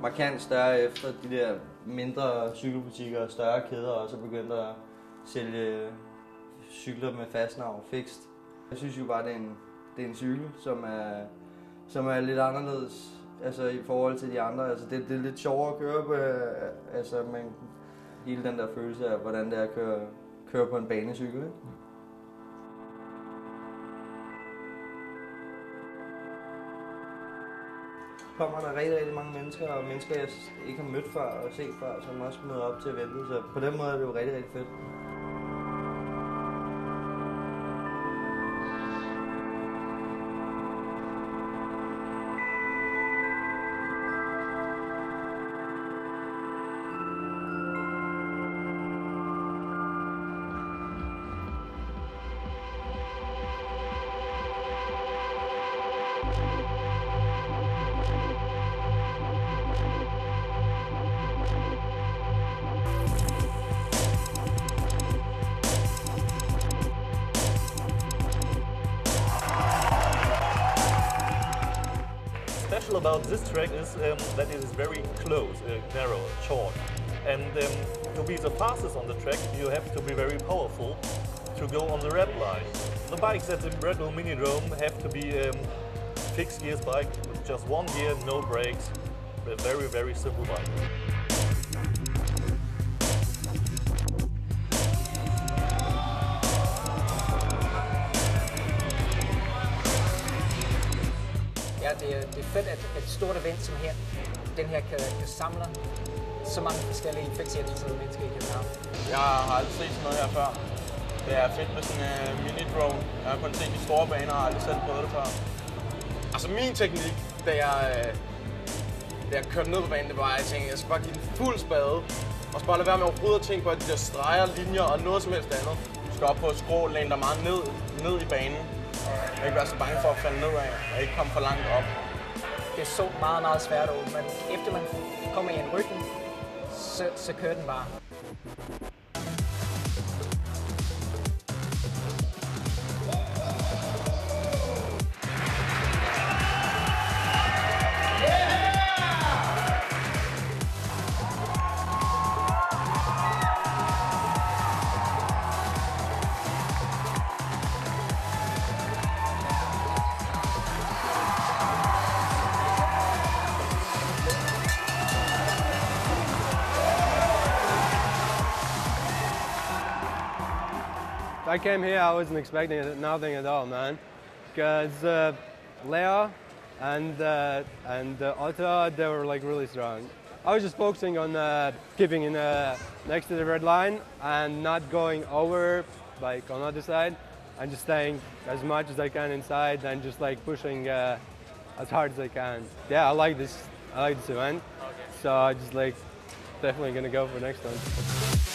markant større efter de der mindre cykelbutikker og større kæder også er begyndt at sælge cykler med fastnavn fikst. Jeg synes jo bare, det er en cykel, som er lidt anderledes altså, i forhold til de andre. Altså, det er lidt sjovere at køre på, altså, hele den der følelse af, hvordan det er at køre på en banecykel. Ikke? Kommer der rigtig mange mennesker, og mennesker, jeg ikke har mødt før og set før, som også møder op til eventet. Så på den måde er det jo rigtig fedt. Special about this track is that it is very close, narrow, short. And to be the fastest on the track, you have to be very powerful to go on the red line. The bikes at the Red Bull Minidrome have to be fixed gears bike with just one gear, no brakes. A very simple bike. Ja, det er fedt, at et stort event som her, den her kan samle så mange forskellige fiksinteresserede mennesker i København. Jeg har aldrig set sådan noget her før. Det er fedt med sådan en mini-drone. Jeg har kun set de store baner og aldrig selv prøvet det før. Altså min teknik, da jeg kørte ned på banen, det var, at jeg tænkte, jeg skal bare give den fuld spade. Og så bare lade være med overhovedet at tænke på, at de der streger, linjer og noget som helst andet. Du skal op på et skrå, læne dig meget ned i banen. Og ikke være så bange for at falde nedad og ikke komme for langt op. Det så meget svært ud, men efter man kommer i en rytme, så kører den bare. I came here, I wasn't expecting nothing at all, man. Because Leo and Otto, they were like really strong. I was just focusing on keeping in next to the red line and not going over, like on the other side, and just staying as much as I can inside and just like pushing as hard as I can. Yeah, I like this event, so I just like definitely gonna go for next one.